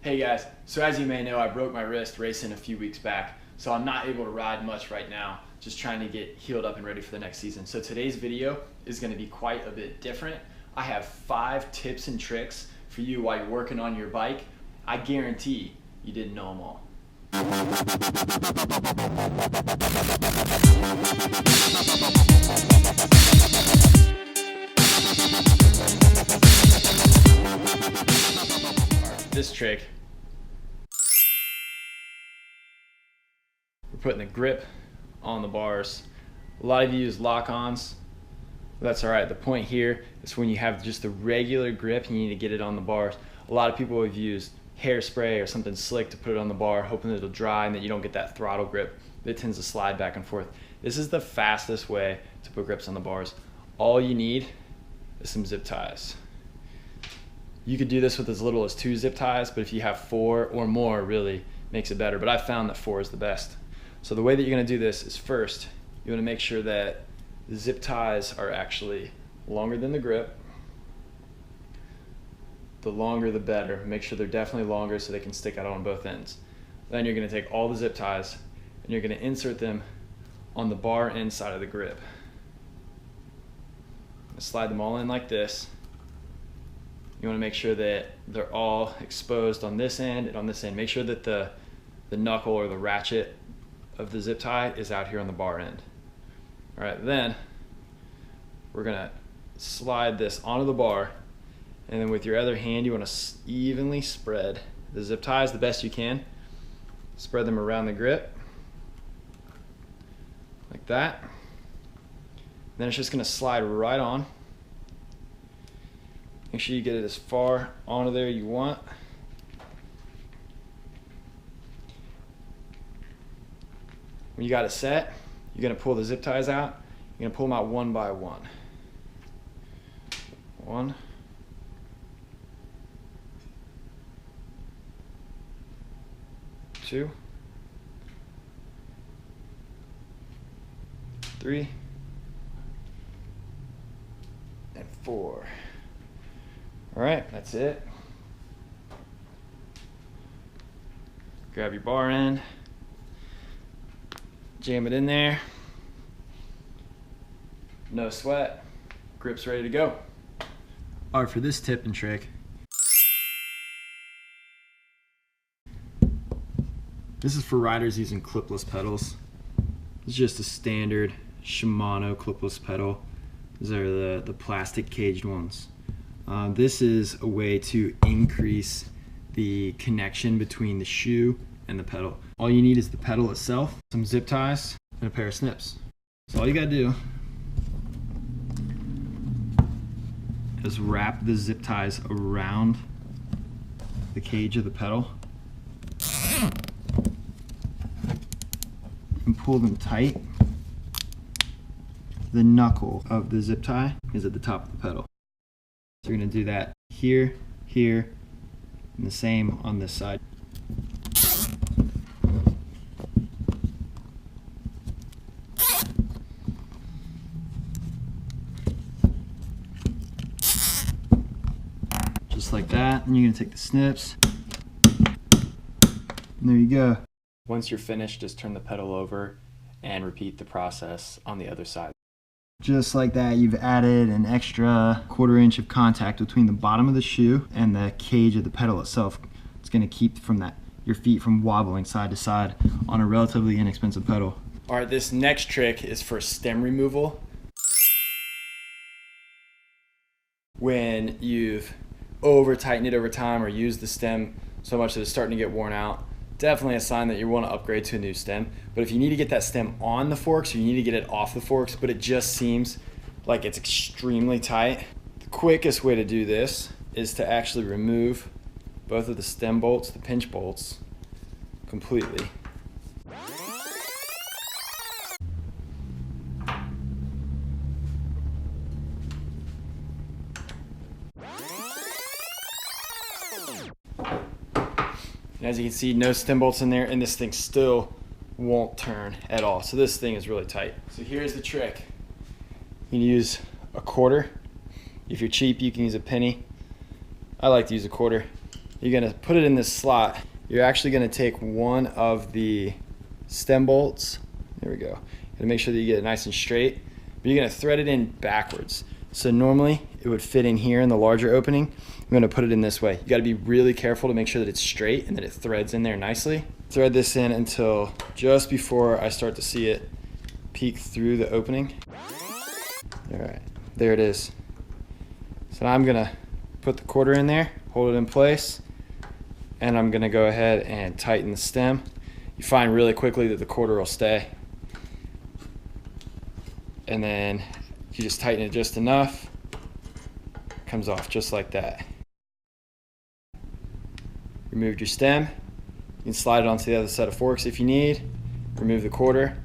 Hey guys, so as you may know, I broke my wrist racing a few weeks back, so I'm not able to ride much right now, just trying to get healed up and ready for the next season. So today's video is going to be quite a bit different. I have 5 tips and tricks for you while you're working on your bike. I guarantee you didn't know them all. This trick, we're putting the grip on the bars. A lot of you use lock-ons. That's all right. The point here is when you have just the regular grip, you need to get it on the bars. A lot of people have used hairspray or something slick to put it on the bar, hoping that it'll dry and that you don't get that throttle grip that tends to slide back and forth. This is the fastest way to put grips on the bars. All you need is some zip ties. You could do this with as little as 2 zip ties, but if you have 4 or more, really makes it better. But I found that 4 is the best. So the way that you're gonna do this is first, you wanna make sure that the zip ties are actually longer than the grip. The longer the better. Make sure they're definitely longer so they can stick out on both ends. Then you're gonna take all the zip ties and you're gonna insert them on the bar end side of the grip. Slide them all in like this. You want to make sure that they're all exposed on this end and on this end. Make sure that the knuckle or the ratchet of the zip tie is out here on the bar end. All right, then we're gonna slide this onto the bar, and then with your other hand you want to evenly spread the zip ties the best you can. Spread them around the grip like that. Then it's just gonna slide right on. Make sure you get it as far onto there you want. When you got it set, you're gonna pull the zip ties out. You're gonna pull them out one by one. 1, 2, 3, and 4. All right, that's it. Grab your bar end, jam it in there. No sweat, grip's ready to go. All right, for this tip and trick, this is for riders using clipless pedals. It's just a standard Shimano clipless pedal. These are the plastic caged ones. This is a way to increase the connection between the shoe and the pedal. All you need is the pedal itself, some zip ties, and a pair of snips. So all you gotta do is wrap the zip ties around the cage of the pedal and pull them tight. The knuckle of the zip tie is at the top of the pedal. So you're going to do that here, here, and the same on this side. Just like that, and you're going to take the snips, and there you go. Once you're finished, just turn the pedal over and repeat the process on the other side. Just like that, you've added an extra 1/4 inch of contact between the bottom of the shoe and the cage of the pedal itself. It's going to keep your feet from wobbling side to side on a relatively inexpensive pedal. All right, this next trick is for stem removal. When you've over-tightened it over time or used the stem so much that it's starting to get worn out, definitely a sign that you want to upgrade to a new stem. But if you need to get that stem on the forks or you need to get it off the forks, but it just seems like it's extremely tight, the quickest way to do this is to actually remove both of the stem bolts, the pinch bolts, completely. And as you can see, no stem bolts in there, and this thing still won't turn at all. So this thing is really tight. So here's the trick. You can use a quarter. If you're cheap, you can use a penny. I like to use a quarter. You're gonna put it in this slot. You're actually gonna take one of the stem bolts. There we go. Gonna make sure that you get it nice and straight, but you're gonna thread it in backwards. So normally it would fit in here in the larger opening. I'm gonna put it in this way. You gotta be really careful to make sure that it's straight and that it threads in there nicely. Thread this in until just before I start to see it peek through the opening. All right, there it is. So now I'm gonna put the quarter in there, hold it in place, and I'm gonna go ahead and tighten the stem. You find really quickly that the quarter will stay. And then you just tighten it just enough, it comes off just like that. Removed your stem. You can slide it onto the other set of forks if you need. Remove the quarter,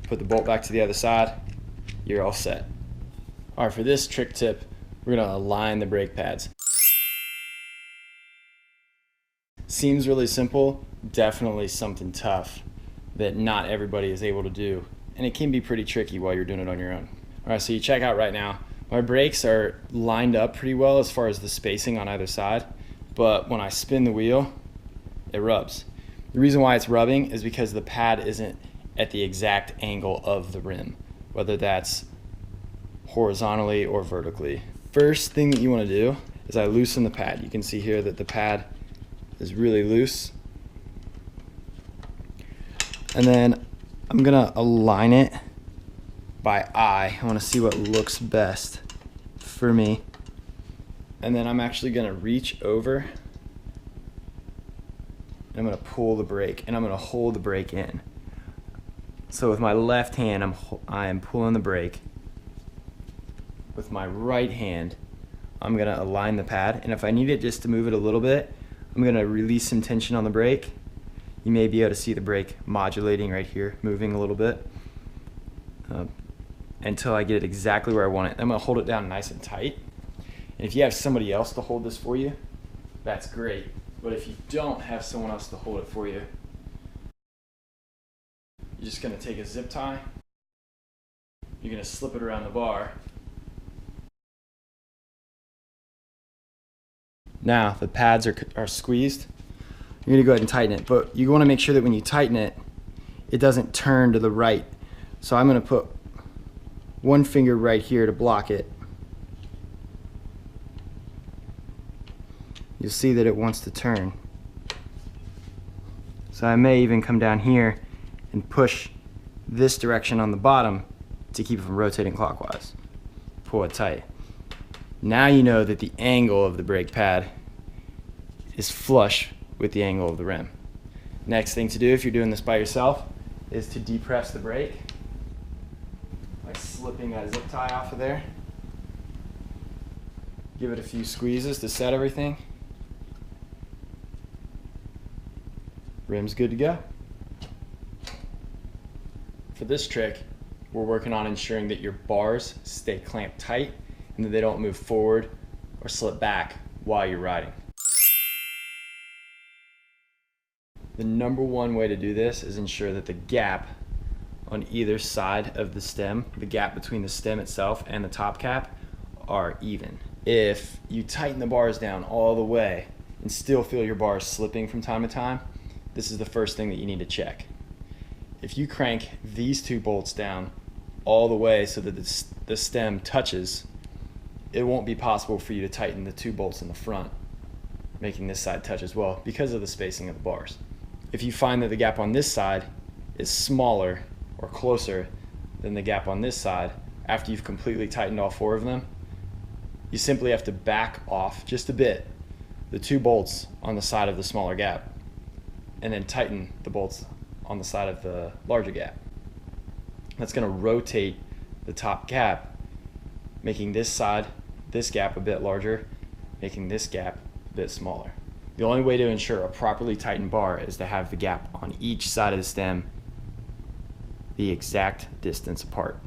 put the bolt back to the other side. You're all set. All right, for this trick tip, we're gonna align the brake pads. Seems really simple, definitely something tough that not everybody is able to do. And it can be pretty tricky while you're doing it on your own. All right, so you check out right now. My brakes are lined up pretty well as far as the spacing on either side, but when I spin the wheel, it rubs. The reason why it's rubbing is because the pad isn't at the exact angle of the rim, whether that's horizontally or vertically. First thing that you want to do is I loosen the pad. You can see here that the pad is really loose. And then I'm gonna align it by eye. I want to see what looks best for me. And then I'm actually gonna reach over. I'm gonna pull the brake and I'm gonna hold the brake in. So with my left hand, I am pulling the brake. With my right hand, I'm gonna align the pad. And if I need it just to move it a little bit, I'm gonna release some tension on the brake. You may be able to see the brake modulating right here, moving a little bit until I get it exactly where I want it. I'm gonna hold it down nice and tight. And if you have somebody else to hold this for you, that's great. But if you don't have someone else to hold it for you, you're just gonna take a zip tie, you're gonna slip it around the bar. Now the pads are squeezed. You're gonna go ahead and tighten it, but you wanna make sure that when you tighten it, it doesn't turn to the right. So I'm gonna put one finger right here to block it. You'll see that it wants to turn. So I may even come down here and push this direction on the bottom to keep it from rotating clockwise. Pull it tight. Now you know that the angle of the brake pad is flush with the angle of the rim. Next thing to do if you're doing this by yourself is to depress the brake by slipping that zip tie off of there. Give it a few squeezes to set everything. Rim's good to go. For this trick, we're working on ensuring that your bars stay clamped tight and that they don't move forward or slip back while you're riding. The number one way to do this is ensure that the gap on either side of the stem, the gap between the stem itself and the top cap, are even. If you tighten the bars down all the way and still feel your bars slipping from time to time, this is the first thing that you need to check. If you crank these two bolts down all the way so that the stem touches, it won't be possible for you to tighten the two bolts in the front, making this side touch as well because of the spacing of the bars. If you find that the gap on this side is smaller or closer than the gap on this side, after you've completely tightened all four of them, you simply have to back off just a bit the two bolts on the side of the smaller gap and then tighten the bolts on the side of the larger gap. That's going to rotate the top gap, making this side, this gap a bit larger, making this gap a bit smaller. The only way to ensure a properly tightened bar is to have the gap on each side of the stem the exact distance apart.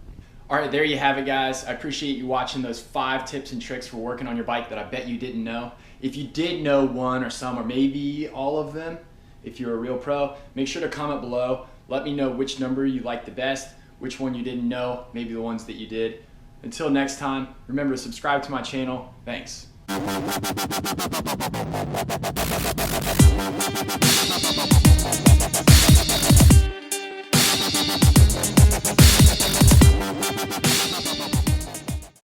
All right, there you have it, guys. I appreciate you watching those 5 tips and tricks for working on your bike that I bet you didn't know. If you did know one or some or maybe all of them, if you're a real pro, make sure to comment below. Let me know which number you liked the best, which one you didn't know, maybe the ones that you did. Until next time, remember to subscribe to my channel. Thanks.